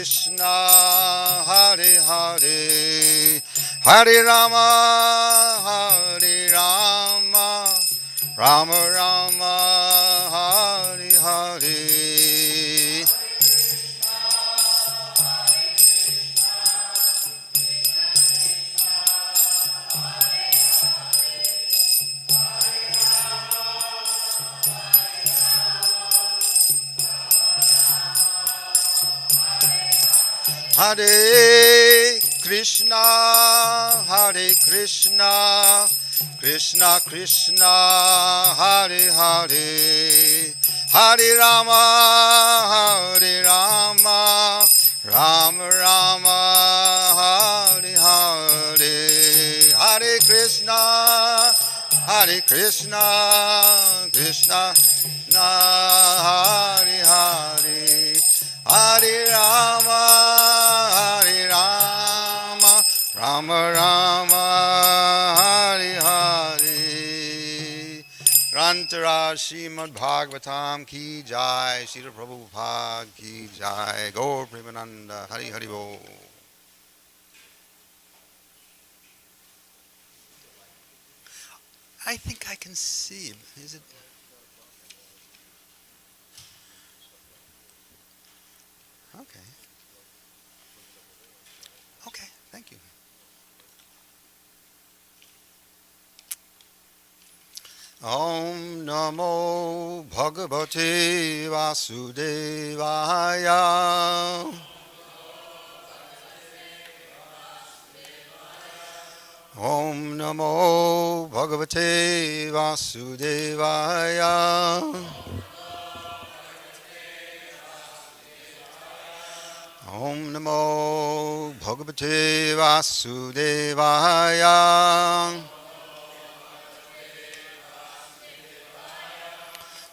Krishna, Hare Hare, Hare Rama, Hare Rama, Rama Rama, Hare Hare. Hare Krishna, Hare Krishna, Krishna Krishna, Hare Hare, Hare Rama, Hare Rama, Rama Rama, Hare Hare, Hare Krishna, Hare Krishna, Krishna Krishna, Hare Hare, Hare Rama, Hare Rama, Rama Rama, Hare Hare. Grantara Srimad Bhagavatam ki jai, Srila Prabhupada ki jai, Gaur Premananda, Hari Hari Bo. I think I can see. Is it? Okay. Okay, thank you. Om Namo Bhagavate Vasudevaya. Om Namo Bhagavate Vasudevaya. Om Namo Bhagavate Vasudevaya.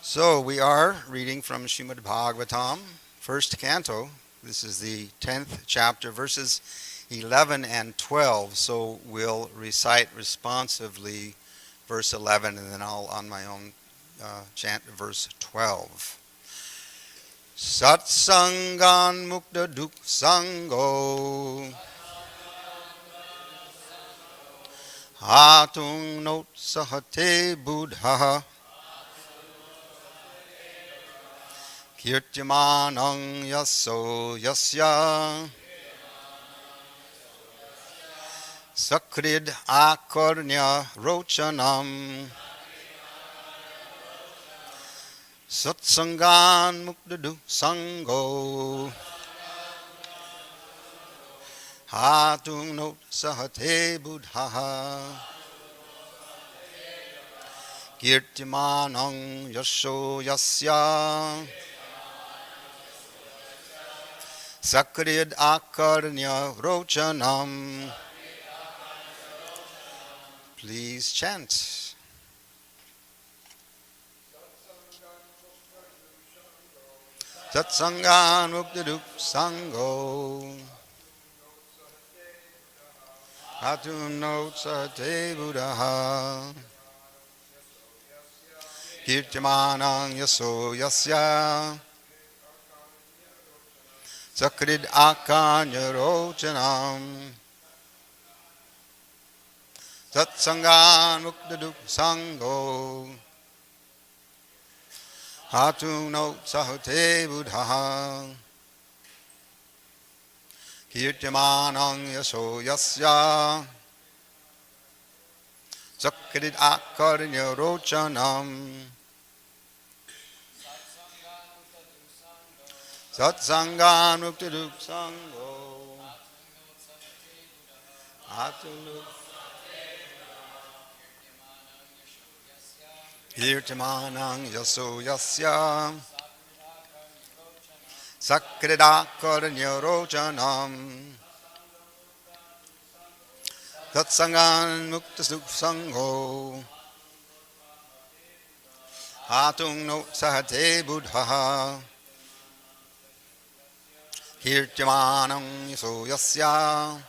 So we are reading from Srimad Bhagavatam, first canto. This is the 10th chapter, verses 11 and 12. So we'll recite responsively verse 11, and then I'll, on my own, chant verse 12. Satsangan mukta duk sango Hatung not sahate buddha Kirtimanang yaso yasya Sakrid akarnya rochanam Satsangan mukdadu sango Hatung not sahate buddha Kirtimanang yasho yasya Sakrid akarnya rochanam. Please chant. Satsangan mukdaduk sango Hatum not sate buddha Kirtimanang yaso yasya Sakrid akanya rochanam Satsangan mukdaduk sango Hatu no sahate buddha Kirtimanang yaso yasya Sakrid akarnya rochanam Satsangan mukdaduk sango Hatu no Kirtimanang yaso yasya Sakridakaranya rochanam Tatsangan muktasuk sango Hatung no sahate buddha Kirtimanang yaso yasya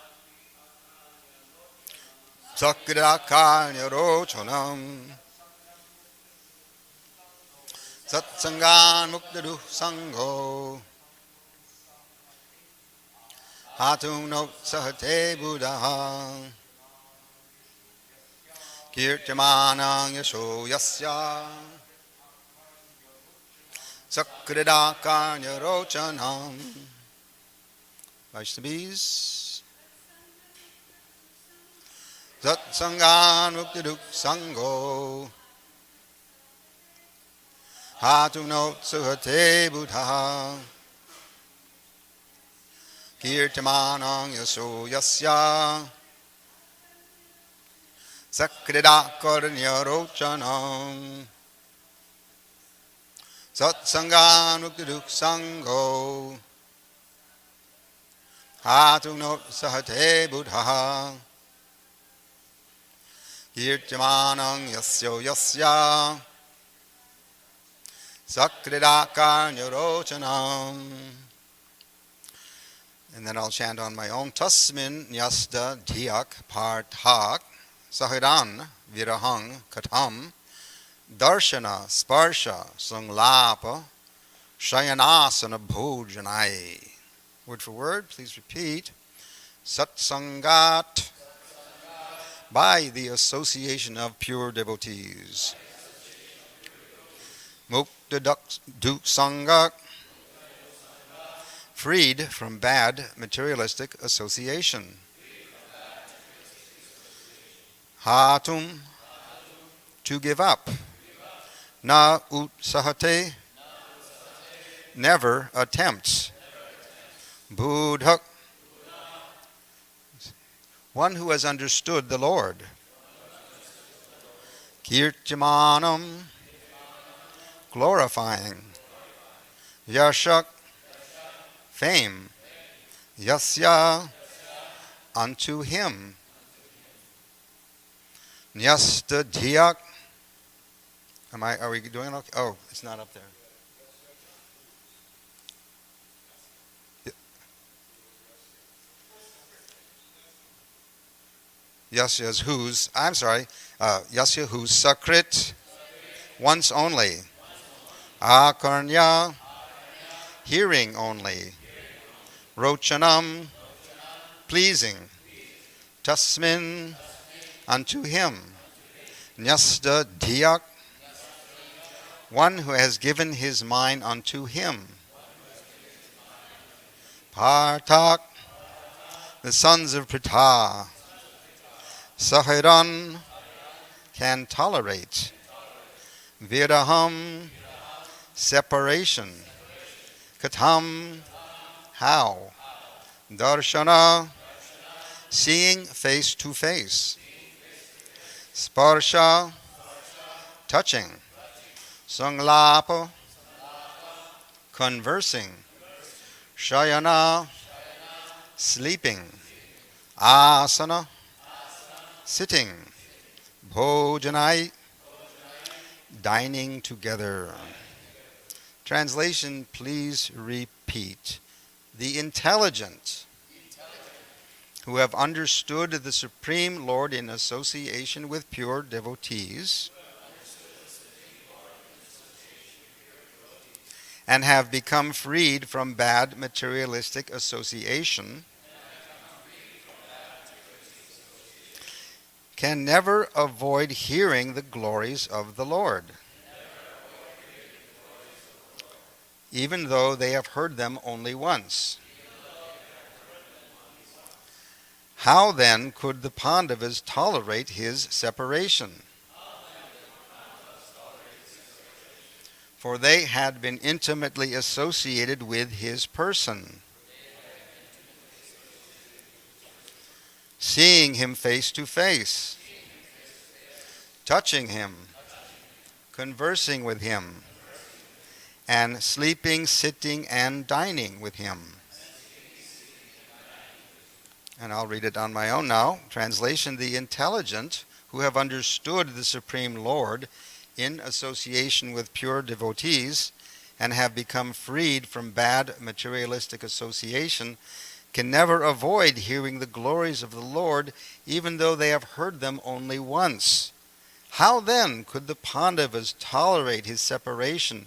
Sakridakaranya rochanam Satsangan mukdadu sango Hatung no sahate buddha. Kirtimanang yasho yasya. Sakridakanya rochanam. Vaishnavīs. Satsangan muktiduk sango. Hatung no sahate buddha. Kirtimanang yasho yasya. Sakridakanya rochanam. Satsangan muktiduk sango. Hatung no sahate buddha. Kirtimanang yasyo yasya. Sakridakanya rochanam. And then I'll chant on my own. Tasmin nyasta dhyak parthak sahiran virahang katham darshana sparsha sanglapa shayanasana bhojanai. Word for word, please repeat. Satsangat, by the association of pure devotees. Mukta duk sangak, freed from bad materialistic association. Hatum, to give up. Na utsahate, never attempts. Buddha, one who has understood the Lord. Kirtimanam, glorifying. Yashak, fame. Yasya, unto him. Nyasta dhyak. Are we doing it okay? Oh, it's not up there. Yasya's whose, I'm sorry, Yasya whose sakrit, once only. Akarnya, hearing only. Rochanam, pleasing. Tasmin, unto him. Nyasta dhyak, one who has given his mind unto him. Partak, the sons of Pritha. Sahiran, can tolerate. Viraham, separation. Katham, how. Darshana, seeing face to face. Sparsha, touching. Sanglapa, conversing. Shayana, sleeping. Asana, sitting. Bhojanai, dining together. Translation, please repeat. The intelligent who have understood the Supreme Lord in association with pure devotees and have become freed from bad materialistic association can never avoid hearing the glories of the Lord, even though they have heard them only once. How then could the Pandavas tolerate his separation? For they had been intimately associated with his person, seeing him face to face, touching him, conversing with him, and sleeping, sitting, and dining with him. And I'll read it on my own now. Translation, the intelligent who have understood the Supreme Lord in association with pure devotees and have become freed from bad materialistic association can never avoid hearing the glories of the Lord, even though they have heard them only once. How then could the Pandavas tolerate his separation?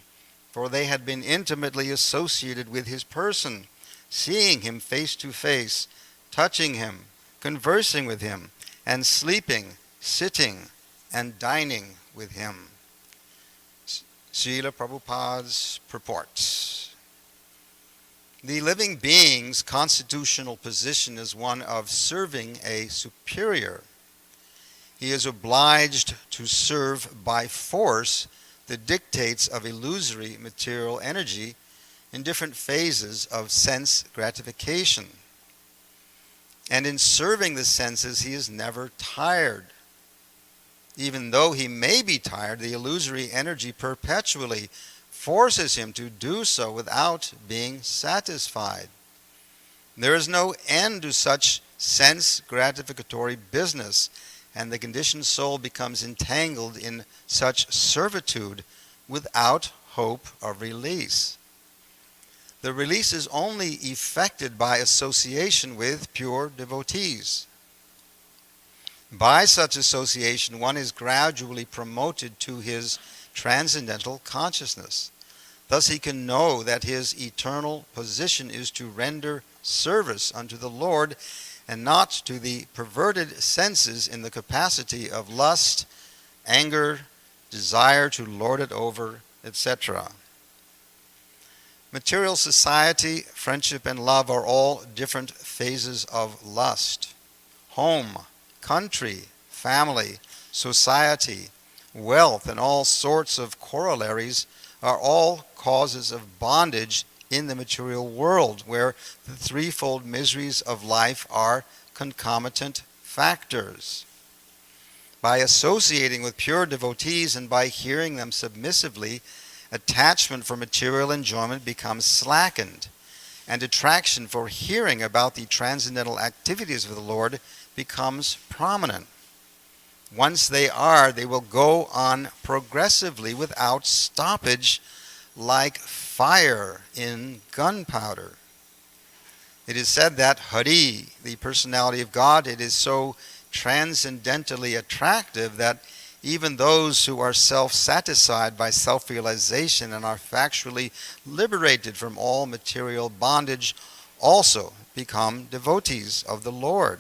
For they had been intimately associated with his person, seeing him face to face, touching him, conversing with him, and sleeping, sitting, and dining with him. Srila Prabhupada's purport. The living being's constitutional position is one of serving a superior. He is obliged to serve by force the dictates of illusory material energy in different phases of sense gratification. And in serving the senses, he is never tired. Even though he may be tired, the illusory energy perpetually forces him to do so without being satisfied. There is no end to such sense gratificatory business, and the conditioned soul becomes entangled in such servitude without hope of release. The release is only effected by association with pure devotees. By such association, one is gradually promoted to his transcendental consciousness. Thus he can know that his eternal position is to render service unto the Lord and not to the perverted senses in the capacity of lust, anger, desire to lord it over, etc. Material society, friendship, and love are all different phases of lust. Home, country, family, society, wealth, and all sorts of corollaries are all causes of bondage in the material world, where the threefold miseries of life are concomitant factors. By associating with pure devotees and by hearing them submissively, attachment for material enjoyment becomes slackened, and attraction for hearing about the transcendental activities of the Lord becomes prominent. Once they will go on progressively without stoppage, like fire in gunpowder. It is said that Hari, the personality of God, it is so transcendently attractive that even those who are self-satisfied by self-realization and are factually liberated from all material bondage also become devotees of the Lord.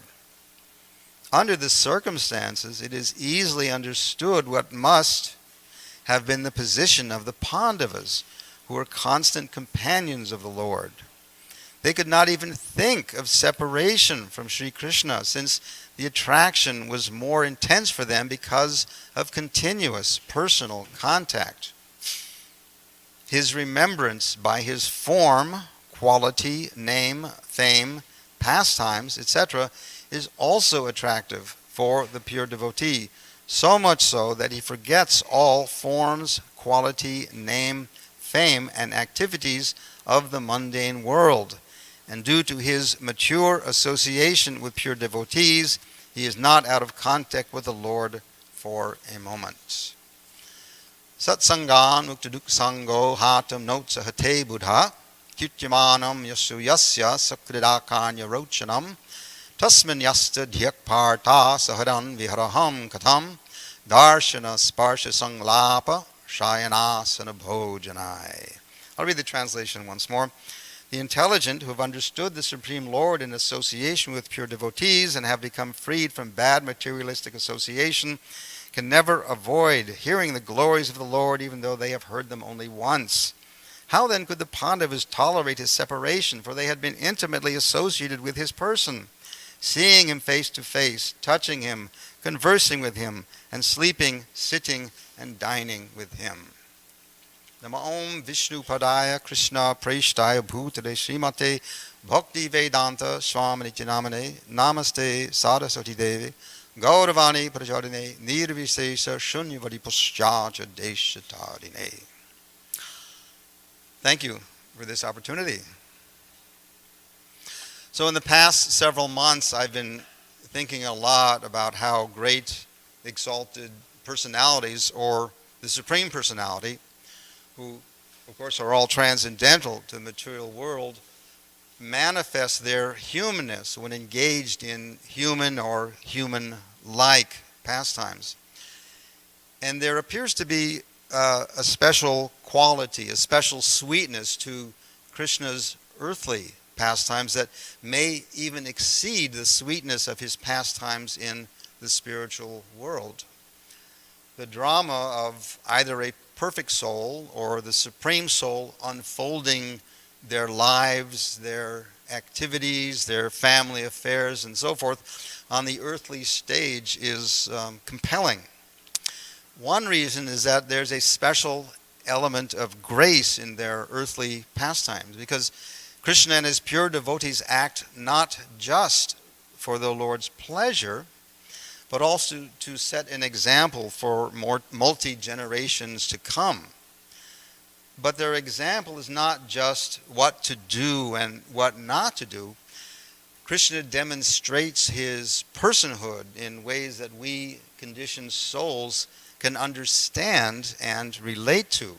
Under the circumstances, it is easily understood what must have been the position of the Pandavas, who were constant companions of the Lord. They could not even think of separation from Sri Krishna, since the attraction was more intense for them because of continuous personal contact. His remembrance by his form, quality, name, fame, pastimes, etc., is also attractive for the pure devotee, so much so that he forgets all forms, quality, name, fame, and activities of the mundane world. And due to his mature association with pure devotees, he is not out of contact with the Lord for a moment. Satsangan uktaduk sango hatam notsa hate buddha kyutyamanam yasu yasya sakridakanya rochanam tasmin yasta dhyakparta sahadan viharaham katham darshana sparsha sanglapa shayanasana bhojanai. I'll read the translation once more. The intelligent who have understood the Supreme Lord in association with pure devotees and have become freed from bad materialistic association can never avoid hearing the glories of the Lord, even though they have heard them only once. How then could the Pandavas tolerate his separation, for they had been intimately associated with his person, seeing him face to face, touching him, conversing with him, and sleeping, sitting, and dining with him. Nama Om Vishnu Padaya Krishna Preshtaya Bhutale Srimate Bhakti Vedanta Swamini Namane Namaste Saraswati Devi Gauravani Prajadine Nirvisesa Shunyavadi Pushyacha Deshatadine. Thank you for this opportunity. So in the past several months, I've been thinking a lot about how great exalted personalities, or the Supreme Personality, who of course are all transcendental to the material world, manifest their humanness when engaged in human or human-like pastimes. And there appears to be a special quality, a special sweetness to Krishna's earthly pastimes that may even exceed the sweetness of his pastimes in the spiritual world. The drama of either a perfect soul or the supreme soul unfolding their lives, their activities, their family affairs, and so forth on the earthly stage is compelling. One reason is that there's a special element of grace in their earthly pastimes, because Krishna and his pure devotees act not just for the Lord's pleasure, but also to set an example for multi-generations to come. But their example is not just what to do and what not to do. Krishna demonstrates his personhood in ways that we conditioned souls can understand and relate to.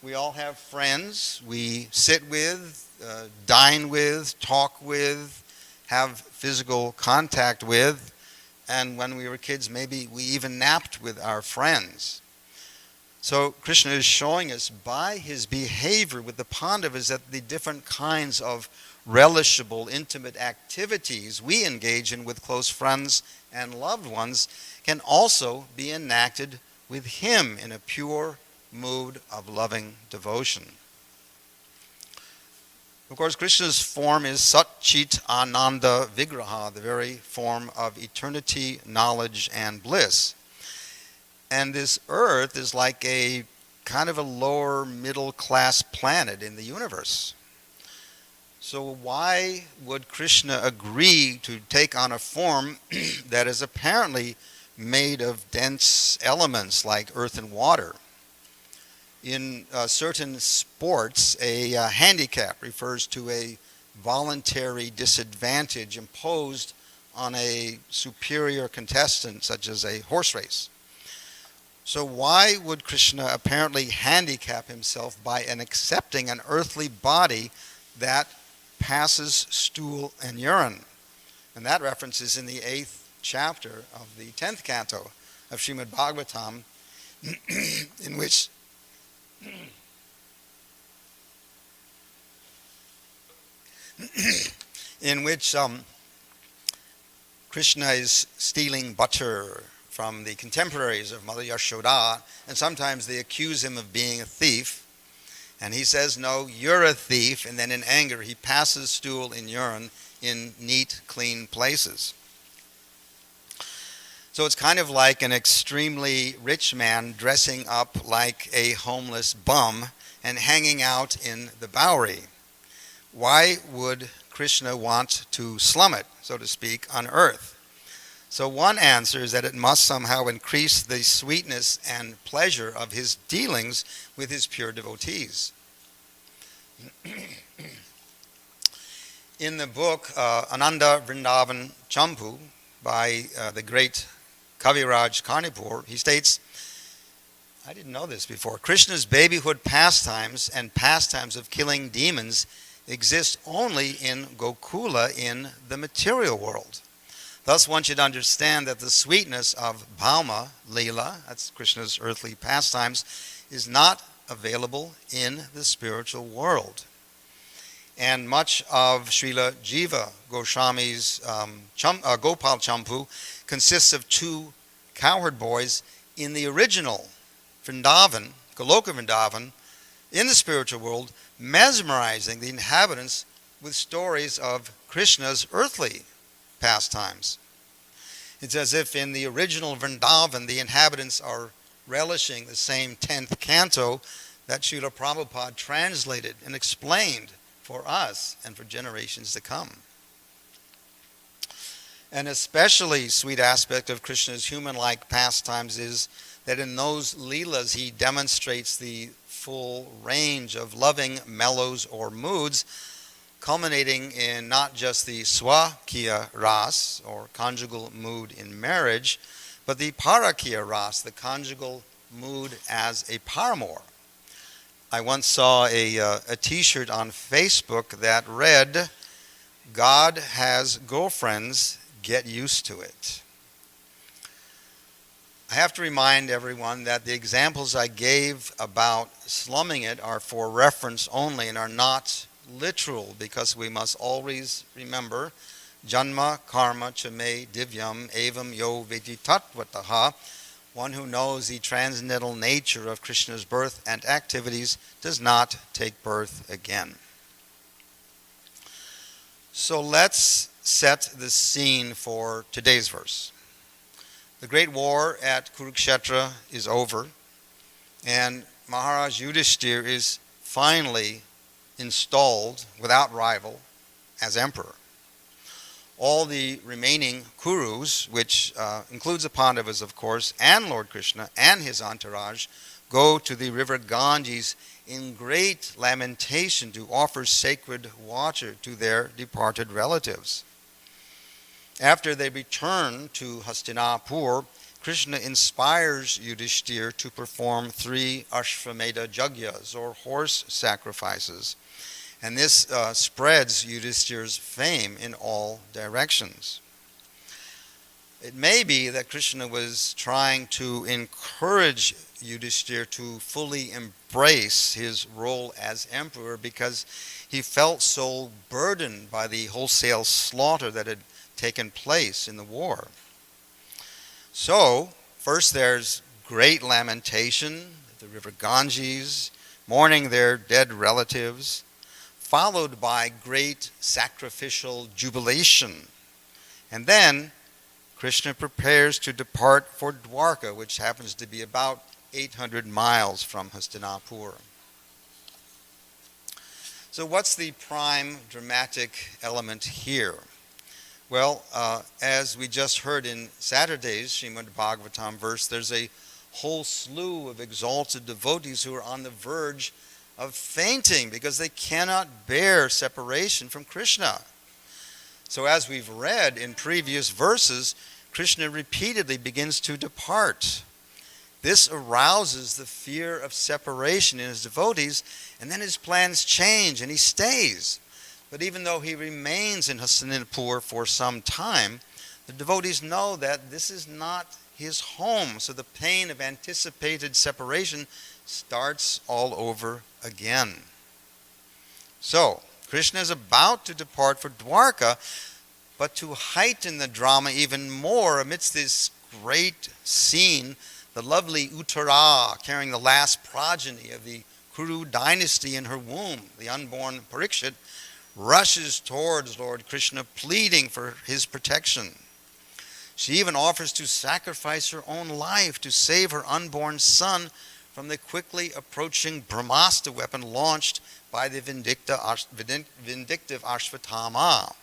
We all have friends we sit with, dine with, talk with, have physical contact with, and when we were kids, maybe we even napped with our friends. So Krishna is showing us by his behavior with the Pandavas that the different kinds of relishable, intimate activities we engage in with close friends and loved ones can also be enacted with him in a pure mood of loving devotion. Of course, Krishna's form is Sat Chit Ananda Vigraha, the very form of eternity, knowledge, and bliss. And this earth is like a kind of a lower middle class planet in the universe. So why would Krishna agree to take on a form that is apparently made of dense elements like earth and water? In certain sports, a handicap refers to a voluntary disadvantage imposed on a superior contestant, such as a horse race. So why would Krishna apparently handicap himself by accepting an earthly body that passes stool and urine? And that reference is in the 8th chapter of the 10th canto of Srimad Bhagavatam, in which Krishna is stealing butter from the contemporaries of Mother Yashoda, and sometimes they accuse him of being a thief. And he says, no, you're a thief, and then in anger he passes stool and urine in neat, clean places. So it's kind of like an extremely rich man dressing up like a homeless bum and hanging out in the Bowery. Why would Krishna want to slum it, so to speak, on earth? So one answer is that it must somehow increase the sweetness and pleasure of his dealings with his pure devotees. In the book Ananda Vrindavan Champu by the great Kaviraj Karnipur, he states, I didn't know this before, Krishna's babyhood pastimes and pastimes of killing demons exist only in Gokula in the material world. Thus, one should understand that the sweetness of Bhauma, Leela, that's Krishna's earthly pastimes, is not available in the spiritual world. And much of Srila Jiva Goswami's Gopal Champu consists of 2 cowherd boys in the original Vrindavan, Goloka Vrindavan, in the spiritual world, mesmerizing the inhabitants with stories of Krishna's earthly pastimes. It's as if in the original Vrindavan, the inhabitants are relishing the same 10th canto that Srila Prabhupada translated and explained for us and for generations to come. An especially sweet aspect of Krishna's human-like pastimes is that in those leelas he demonstrates the full range of loving mellows or moods, culminating in not just the swakiya ras, or conjugal mood in marriage, but the parakiya ras, the conjugal mood as a paramour. I once saw a t-shirt on Facebook that read, God has girlfriends, get used to it. I have to remind everyone that the examples I gave about slumming it are for reference only and are not literal, because we must always remember Janma karma cha me divyam evam yo vedi tattvataha. One who knows the transcendental nature of Krishna's birth and activities does not take birth again. So let's set the scene for today's verse. The great war at Kurukshetra is over, and Maharaj Yudhishthir is finally installed without rival as emperor. All the remaining Kurus, which includes the Pandavas, of course, and Lord Krishna and his entourage, go to the river Ganges in great lamentation to offer sacred water to their departed relatives. After they return to Hastinapur, Krishna inspires Yudhishthir to perform 3 Ashvamedha Yagyas, or horse sacrifices. And this spreads Yudhishthir's fame in all directions. It may be that Krishna was trying to encourage Yudhishthir to fully embrace his role as emperor because he felt so burdened by the wholesale slaughter that had taken place in the war. So, first there's great lamentation at the river Ganges, mourning their dead relatives, followed by great sacrificial jubilation. And then Krishna prepares to depart for Dwarka, which happens to be about 800 miles from Hastinapur. So what's the prime dramatic element here? Well, as we just heard in Saturday's Srimad Bhagavatam verse, there's a whole slew of exalted devotees who are on the verge of fainting because they cannot bear separation from Krishna. So as we've read in previous verses, Krishna repeatedly begins to depart. This arouses the fear of separation in his devotees, and then his plans change and he stays. But even though he remains in Hastinapur for some time, the devotees know that this is not his home, so the pain of anticipated separation starts all over again. So, Krishna is about to depart for Dwarka, but to heighten the drama even more amidst this great scene, the lovely Uttara, carrying the last progeny of the Kuru dynasty in her womb, the unborn Parikshit, rushes towards Lord Krishna, pleading for his protection. She even offers to sacrifice her own life to save her unborn son from the quickly approaching Brahmastra weapon launched by the vindictive Ashvatthama.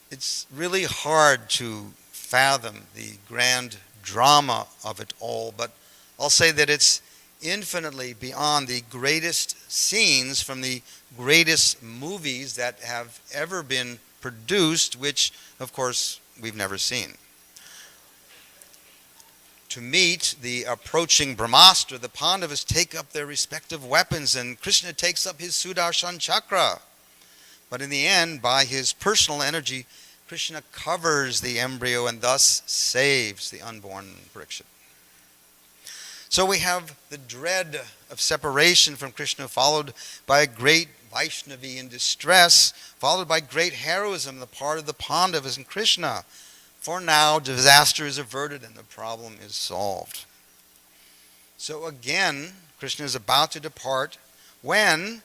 It's really hard to fathom the grand drama of it all, but I'll say that it's infinitely beyond the greatest scenes from the greatest movies that have ever been produced, which, of course, we've never seen. To meet the approaching Brahmastra, the Pandavas take up their respective weapons, and Krishna takes up his Sudarshan Chakra. But in the end, by his personal energy, Krishna covers the embryo and thus saves the unborn Parikshit. So we have the dread of separation from Krishna, followed by a great Vaishnavi in distress, followed by great heroism on the part of the Pandavas and Krishna. For now, disaster is averted and the problem is solved. So again, Krishna is about to depart when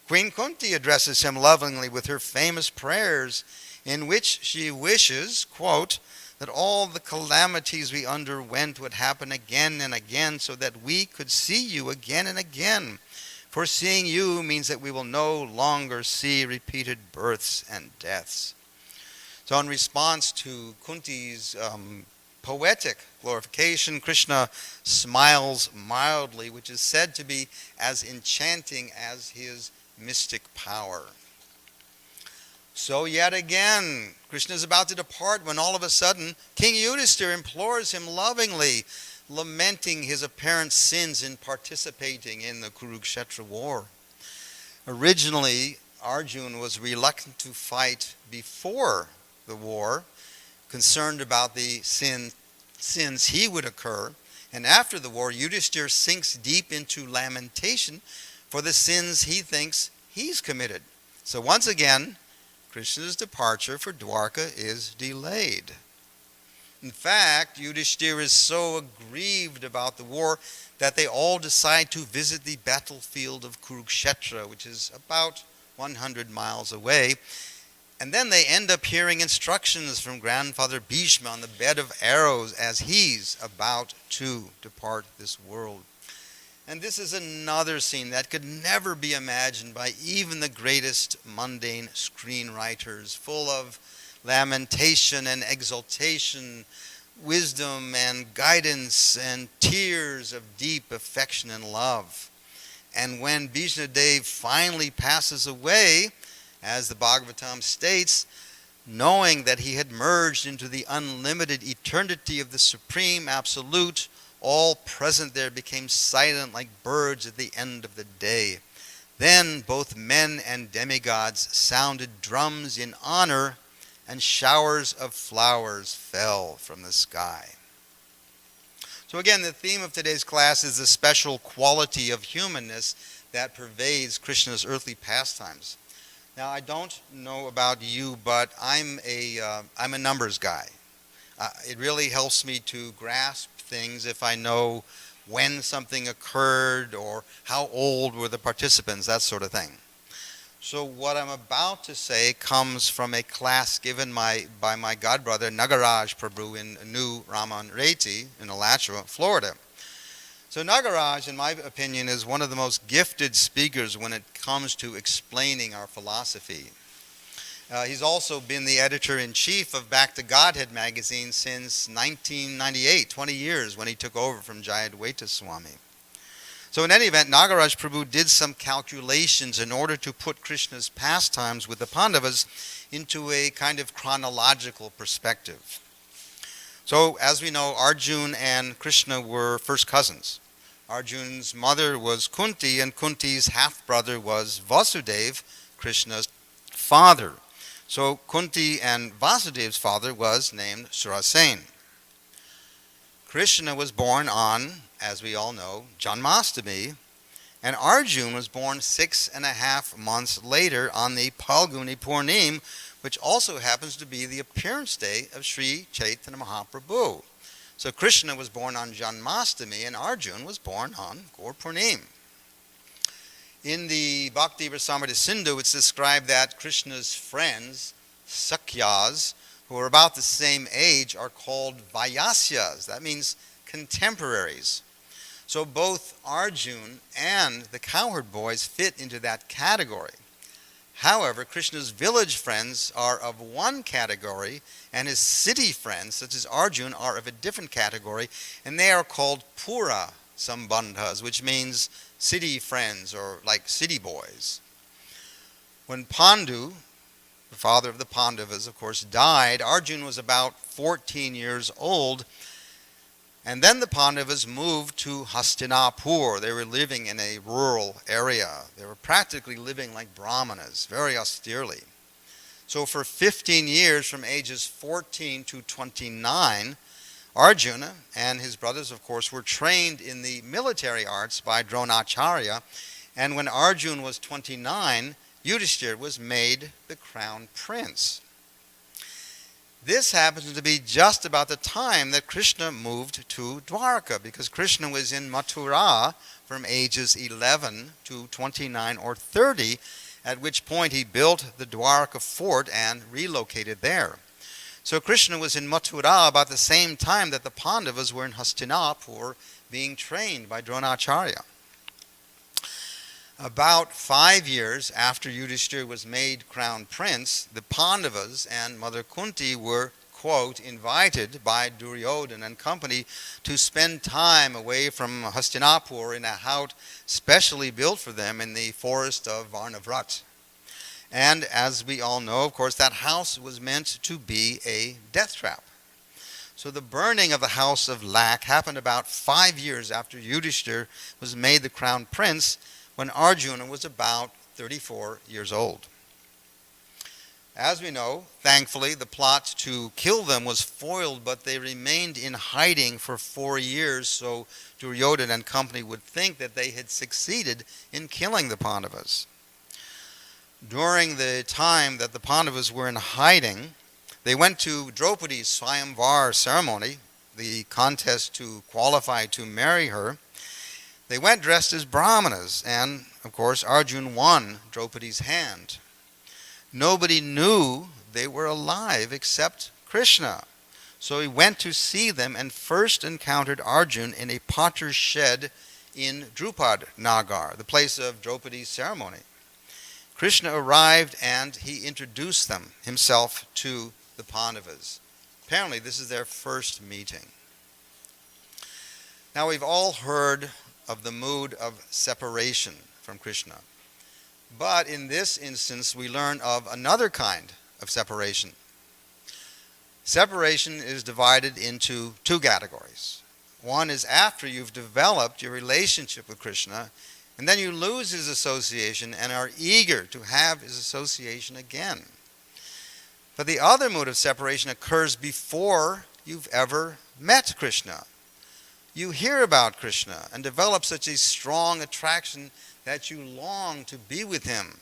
Queen Kunti addresses him lovingly with her famous prayers, in which she wishes, quote, that all the calamities we underwent would happen again and again so that we could see you again and again. For seeing you means that we will no longer see repeated births and deaths. So in response to Kunti's poetic glorification, Krishna smiles mildly, which is said to be as enchanting as his mystic power. So yet again, Krishna is about to depart when all of a sudden King Yudhishthira implores him lovingly, lamenting his apparent sins in participating in the Kurukshetra war. Originally, Arjuna was reluctant to fight before the war, concerned about the sins he would incur. And after the war, Yudhishthira sinks deep into lamentation for the sins he thinks he's committed. So once again, Krishna's departure for Dwarka is delayed. In fact, Yudhishthira is so aggrieved about the war that they all decide to visit the battlefield of Kurukshetra, which is about 100 miles away. And then they end up hearing instructions from grandfather Bhishma on the bed of arrows as he's about to depart this world. And this is another scene that could never be imagined by even the greatest mundane screenwriters, full of lamentation and exultation, wisdom and guidance, and tears of deep affection and love. And when Vishnu Dev finally passes away, as the Bhagavatam states, knowing that he had merged into the unlimited eternity of the Supreme Absolute, all present there became silent like birds at the end of the day. Then both men and demigods sounded drums in honor, and showers of flowers fell from the sky. So again, the theme of today's class is the special quality of humanness that pervades Krishna's earthly pastimes. Now, I don't know about you, but I'm a numbers guy. It really helps me to grasp things if I know when something occurred or how old were the participants, that sort of thing. So what I'm about to say comes from a class given by my godbrother Nagaraj Prabhu in New Raman Reti in Alachua, Florida. So Nagaraj, in my opinion, is one of the most gifted speakers when it comes to explaining our philosophy. He's also been the editor-in-chief of Back to Godhead magazine since 1998, 20 years, when he took over from Jayadvaita Swami. So in any event, Nagaraj Prabhu did some calculations in order to put Krishna's pastimes with the Pandavas into a kind of chronological perspective. So as we know, Arjuna and Krishna were first cousins. Arjuna's mother was Kunti, and Kunti's half-brother was Vasudeva, Krishna's father. So Kunti and Vasudev's father was named Surasen. Krishna was born on, as we all know, Janmashtami, and Arjuna was born 6.5 months later on the Phalguni Purnim, which also happens to be the appearance day of Sri Chaitanya Mahaprabhu. So Krishna was born on Janmashtami and Arjuna was born on Gaur Purnim. In the Bhakti Rasamrita Sindhu, it's described that Krishna's friends, Sakyas, who are about the same age, are called Vayasyas. That means contemporaries. So both Arjuna and the cowherd boys fit into that category. However, Krishna's village friends are of one category, and his city friends, such as Arjuna, are of a different category, and they are called Pura Sambandhas, which means city friends, or like city boys. When Pandu, the father of the Pandavas, of course, died, Arjuna was about 14 years old, and then the Pandavas moved to Hastinapur. They were living in a rural area. They were practically living like brahmanas, very austerely. So for 15 years, from ages 14 to 29, Arjuna and his brothers, of course, were trained in the military arts by Dronacharya. And when Arjuna was 29, Yudhishthira was made the crown prince. This happens to be just about the time that Krishna moved to Dwarka, because Krishna was in Mathura from ages 11 to 29 or 30, at which point he built the Dwarka fort and relocated there. So Krishna was in Mathura about the same time that the Pandavas were in Hastinapur being trained by Dronacharya. About 5 years after Yudhishthira was made crown prince, the Pandavas and Mother Kunti were, quote, invited by Duryodhana and company to spend time away from Hastinapur in a house specially built for them in the forest of Varnavrat. And as we all know, of course, that house was meant to be a death trap. So the burning of the house of Lak happened about 5 years after Yudhishthira was made the crown prince, when Arjuna was about 34 years old. As we know, thankfully, the plot to kill them was foiled, but they remained in hiding for 4 years, so Duryodhana and company would think that they had succeeded in killing the Pandavas. During the time that the Pandavas were in hiding, they went to Draupadi's Swayamvar ceremony, the contest to qualify to marry her. They went dressed as brahmanas, and of course Arjun won Draupadi's hand. Nobody knew they were alive except Krishna. So he went to see them and first encountered Arjun in a potter's shed in Drupad Nagar, the place of Draupadi's ceremony. Krishna arrived and he introduced them himself to the Pandavas. Apparently this is their first meeting. Now we've all heard of the mood of separation from Krishna. But in this instance we learn of another kind of separation. Separation is divided into two categories. One is after you've developed your relationship with Krishna, and then you lose his association and are eager to have his association again. But the other mode of separation occurs before you've ever met Krishna. You hear about Krishna and develop such a strong attraction that you long to be with him.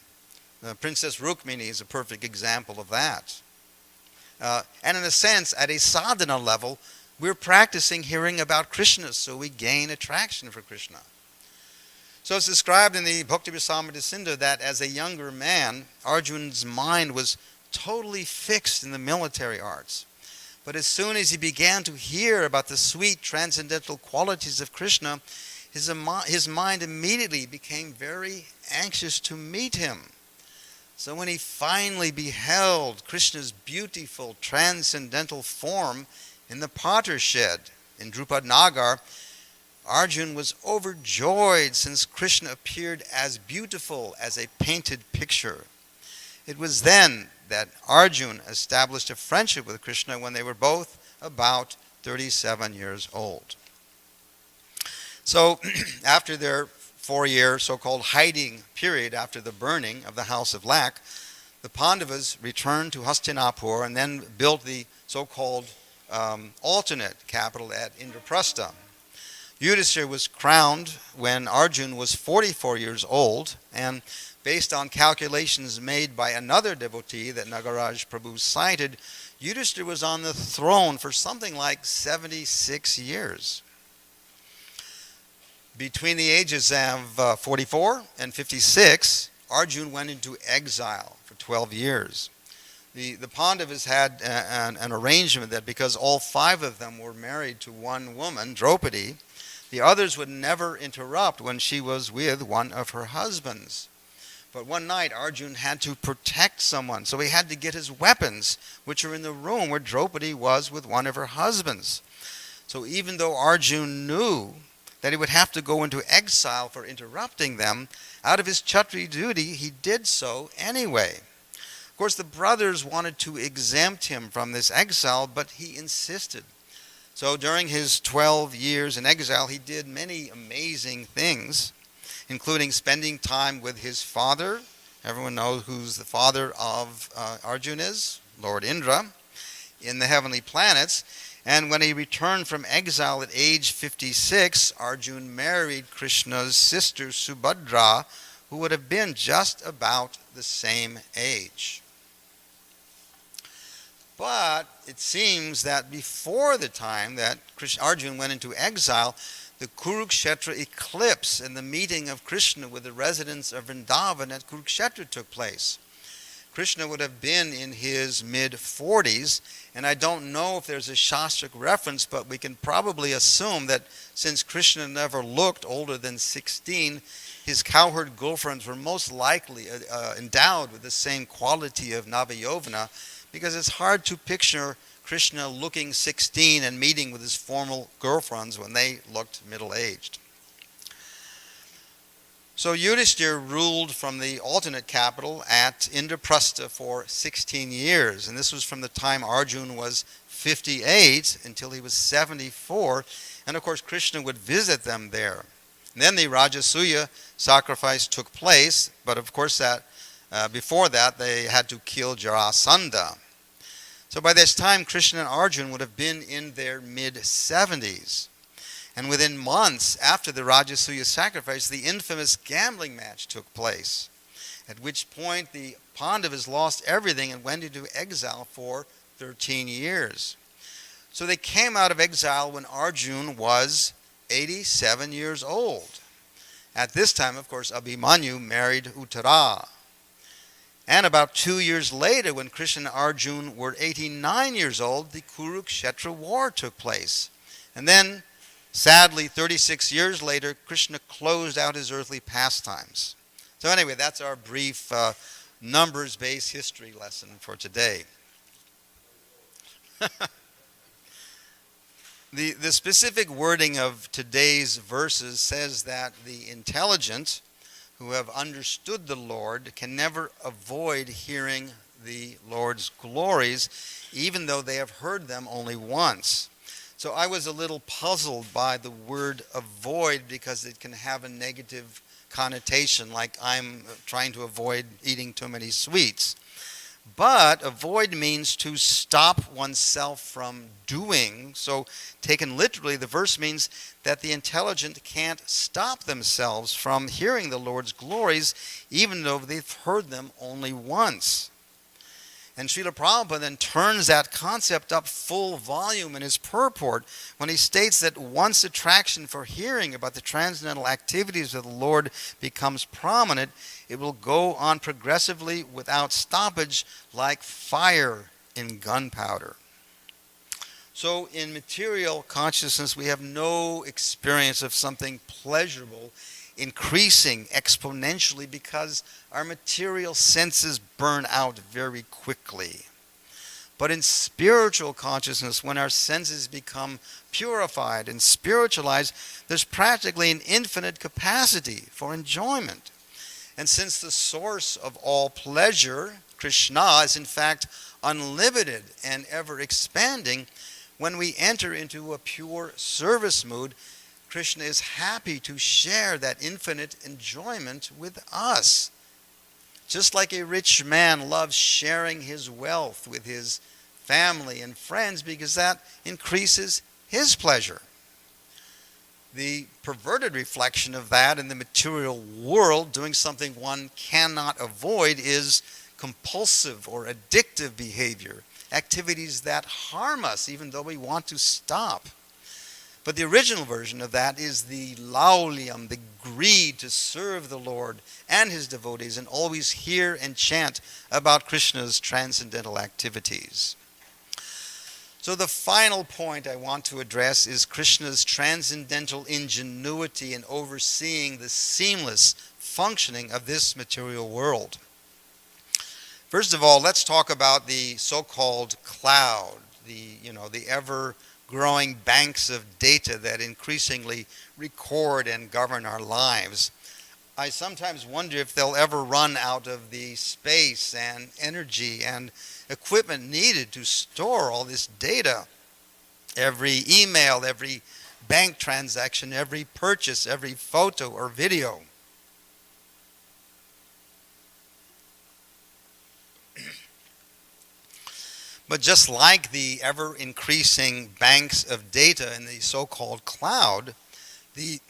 Princess Rukmini is a perfect example of that. And in a sense, at a sadhana level, we're practicing hearing about Krishna, so we gain attraction for Krishna. So it's described in the Bhakti-rasamrita Sindhu that as a younger man, Arjun's mind was totally fixed in the military arts. But as soon as he began to hear about the sweet transcendental qualities of Krishna, his mind immediately became very anxious to meet him. So when he finally beheld Krishna's beautiful transcendental form in the potter's shed in Drupad Nagar, Arjun was overjoyed since Krishna appeared as beautiful as a painted picture. It was then that Arjun established a friendship with Krishna when they were both about 37 years old. So after their 4-year so-called hiding period after the burning of the house of Lak, the Pandavas returned to Hastinapur and then built the so-called alternate capital at Indraprastha. Yudhishthira was crowned when Arjun was 44 years old, and based on calculations made by another devotee that Nagaraj Prabhu cited, Yudhishthira was on the throne for something like 76 years. Between the ages of 44 and 56, Arjun went into exile for 12 years. The Pandavas had an arrangement that because all 5 of them were married to one woman, Draupadi, the others would never interrupt when she was with one of her husbands. But one night Arjun had to protect someone, so he had to get his weapons, which are in the room where Draupadi was with one of her husbands. So even though Arjun knew that he would have to go into exile for interrupting them, out of his Kshatriya duty, he did so anyway. Of course, the brothers wanted to exempt him from this exile, but he insisted. So during his 12 years in exile, he did many amazing things, including spending time with his father. Everyone knows who's the father of Arjun is, Lord Indra, in the heavenly planets. And when he returned from exile at age 56, Arjun married Krishna's sister Subhadra, who would have been just about the same age. But it seems that before the time that Arjun went into exile, the Kurukshetra eclipse and the meeting of Krishna with the residents of Vrindavan at Kurukshetra took place. Krishna would have been in his mid-40s, and I don't know if there's a Shastric reference, but we can probably assume that since Krishna never looked older than 16, his cowherd girlfriends were most likely endowed with the same quality of Navayovana, because it's hard to picture Krishna looking 16 and meeting with his former girlfriends when they looked middle-aged. So Yudhishthira ruled from the alternate capital at Indraprastha for 16 years, and this was from the time Arjun was 58 until he was 74, and of course Krishna would visit them there. And then the Rajasuya sacrifice took place, but of course that before that they had to kill Jarasandha. So by this time Krishna and Arjun would have been in their mid-70s. And within months after the Rajasuya sacrifice, the infamous gambling match took place. at which point the Pandavas lost everything and went into exile for 13 years. So they came out of exile when Arjuna was 87 years old. At this time, of course, Abhimanyu married Uttara. And about 2 years later, when Krishna and Arjuna were 89 years old, the Kurukshetra war took place. And then, sadly, 36 years later, Krishna closed out his earthly pastimes. So anyway, that's our brief numbers-based history lesson for today. The specific wording of today's verses says that the intelligent who have understood the Lord can never avoid hearing the Lord's glories, even though they have heard them only once. So I was a little puzzled by the word avoid because it can have a negative connotation, like I'm trying to avoid eating too many sweets. But avoid means to stop oneself from doing. So taken literally, the verse means that the intelligent can't stop themselves from hearing the Lord's glories, even though they've heard them only once. And Srila Prabhupada then turns that concept up full volume in his purport when he states that once attraction for hearing about the transcendental activities of the Lord becomes prominent, it will go on progressively without stoppage like fire in gunpowder. So in material consciousness, we have no experience of something pleasurable increasing exponentially because our material senses burn out very quickly. But in spiritual consciousness, when our senses become purified and spiritualized, there's practically an infinite capacity for enjoyment. And since the source of all pleasure, Krishna, is in fact unlimited and ever expanding, when we enter into a pure service mood, Krishna is happy to share that infinite enjoyment with us. Just like a rich man loves sharing his wealth with his family and friends because that increases his pleasure. The perverted reflection of that in the material world, doing something one cannot avoid, is compulsive or addictive behavior, activities that harm us even though we want to stop. But the original version of that is the laulyam, the greed to serve the Lord and his devotees and always hear and chant about Krishna's transcendental activities. So the final point I want to address is Krishna's transcendental ingenuity in overseeing the seamless functioning of this material world. First of all, let's talk about the so-called cloud, the ever-growing banks of data that increasingly record and govern our lives. I sometimes wonder if they'll ever run out of the space and energy and equipment needed to store all this data. Every email, every bank transaction, every purchase, every photo or video. But just like the ever-increasing banks of data in the so-called cloud, the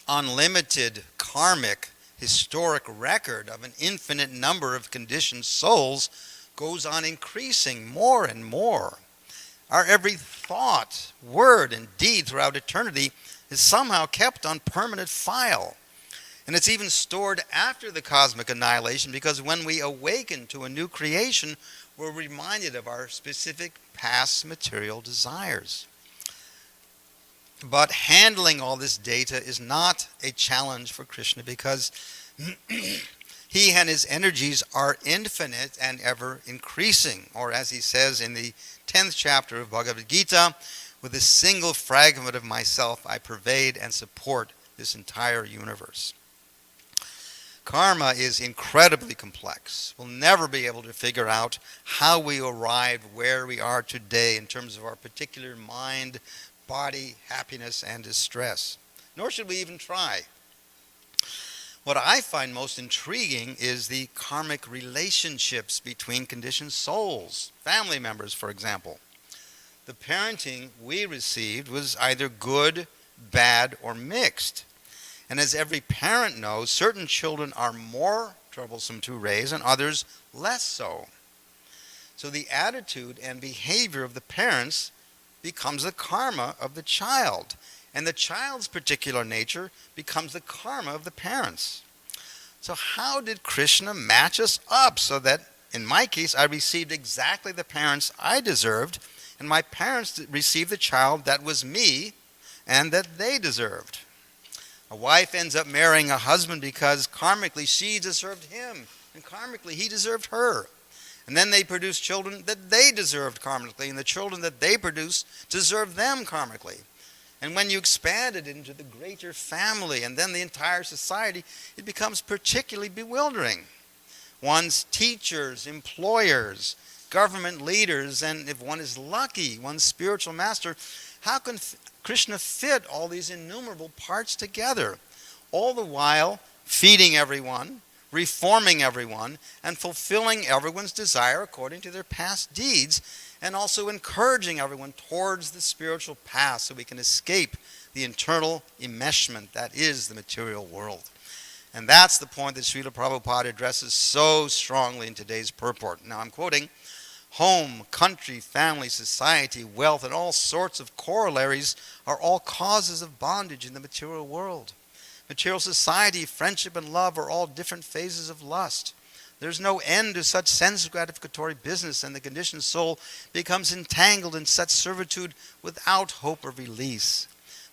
unlimited karmic historic record of an infinite number of conditioned souls goes on increasing more and more. Our every thought, word, and deed throughout eternity is somehow kept on permanent file. And it's even stored after the cosmic annihilation, because when we awaken to a new creation, we're reminded of our specific past material desires. But handling all this data is not a challenge for Krishna, because he and his energies are infinite and ever increasing. Or as he says in the 10th chapter of Bhagavad Gita, with a single fragment of myself I pervade and support this entire universe. Karma is incredibly complex. We'll never be able to figure out how we arrived where we are today in terms of our particular mind, body, happiness, and distress. Nor should we even try. What I find most intriguing is the karmic relationships between conditioned souls, family members, for example. The parenting we received was either good, bad, or mixed. And as every parent knows, certain children are more troublesome to raise and others less so. So the attitude and behavior of the parents becomes the karma of the child. And the child's particular nature becomes the karma of the parents. So how did Krishna match us up so that, in my case, I received exactly the parents I deserved, and my parents received the child that was me and that they deserved? A wife ends up marrying a husband because karmically she deserved him, and karmically he deserved her. And then they produce children that they deserved karmically, and the children that they produce deserve them karmically. And when you expand it into the greater family and then the entire society, it becomes particularly bewildering. One's teachers, employers, government leaders, and if one is lucky, one's spiritual master. How can Krishna fit all these innumerable parts together, all the while feeding everyone, reforming everyone, and fulfilling everyone's desire according to their past deeds, and also encouraging everyone towards the spiritual path so we can escape the internal enmeshment that is the material world? And that's the point that Srila Prabhupada addresses so strongly in today's purport. Now I'm quoting, "Home, country, family, society, wealth, and all sorts of corollaries are all causes of bondage in the material world. Material society, friendship, and love are all different phases of lust. There's no end to such sense gratificatory business, and the conditioned soul becomes entangled in such servitude without hope of release.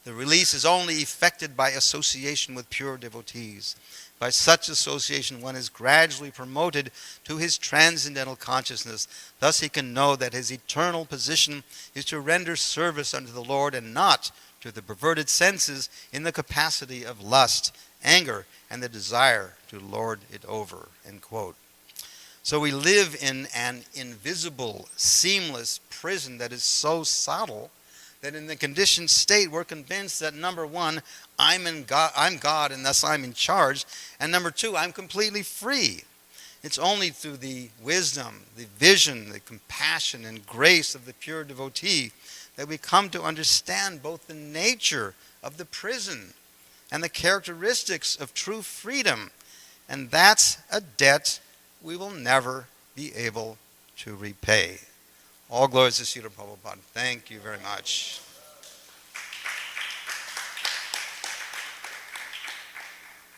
The release is only effected by association with pure devotees. By such association, one is gradually promoted to his transcendental consciousness. Thus he can know that his eternal position is to render service unto the Lord and not to the perverted senses in the capacity of lust, anger, and the desire to lord it over." End quote. So we live in an invisible, seamless prison that is so subtle that in the conditioned state we're convinced that, number one, I'm God and thus I'm in charge, and number two, I'm completely free. It's only through the wisdom, the vision, the compassion, and grace of the pure devotee that we come to understand both the nature of the prison and the characteristics of true freedom. And that's a debt we will never be able to repay. All glories to Srila Prabhupada. Thank you very much.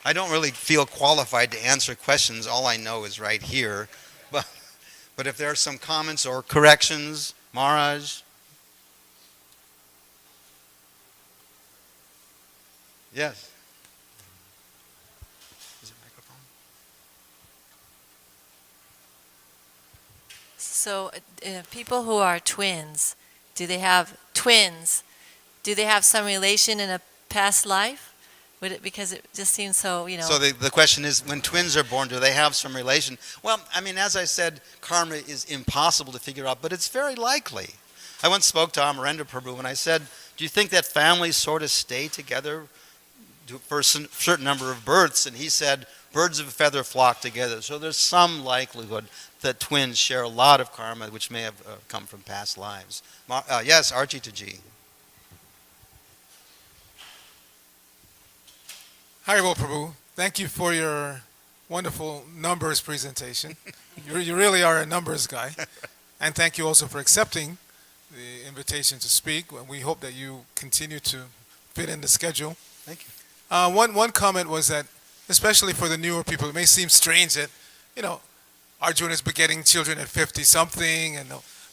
I don't really feel qualified to answer questions. All I know is right here. But if there are some comments or corrections, Maharaj? Yes. Is it microphone? So people who are twins, do they have some relation in a past life? Because it just seems so, So the question is, when twins are born, do they have some relation? Well, I mean, as I said, karma is impossible to figure out, but it's very likely. I once spoke to Amarendra Prabhu and I said, do you think that families sort of stay together for a certain number of births? And he said, birds of a feather flock together. So there's some likelihood that twins share a lot of karma, which may have come from past lives. Yes, Archie Taji. Haribol Prabhu, thank you for your wonderful numbers presentation. You really are a numbers guy. And thank you also for accepting the invitation to speak. We hope that you continue to fit in the schedule. Thank you. One comment was that, especially for the newer people, it may seem strange that, Arjuna is begetting children at 50-something.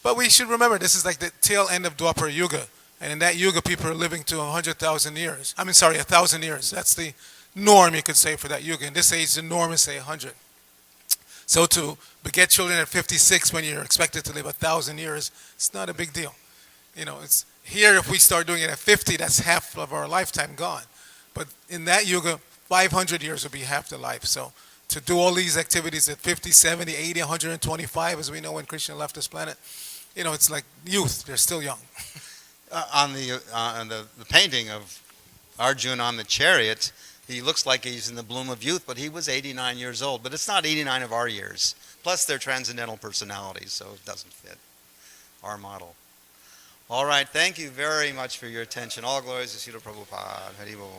But we should remember, this is like the tail end of Dwapara Yuga. And in that Yuga, people are living to 1,000 years. 1,000 years. That's the norm, you could say, for that Yuga. In this age, the norm is, say, 100. So to beget children at 56 when you're expected to live 1,000 years, it's not a big deal. It's here, if we start doing it at 50, that's half of our lifetime gone. But in that Yuga, 500 years would be half the life. So to do all these activities at 50, 70, 80, 125, as we know when Krishna left this planet, it's like youth. They're still young. On the painting of Arjuna on the chariot, he looks like he's in the bloom of youth, but he was 89 years old. But it's not 89 of our years. Plus, they're transcendental personalities, so it doesn't fit our model. All right, thank you very much for your attention. All glories to Srila Prabhupada. Hari Bol.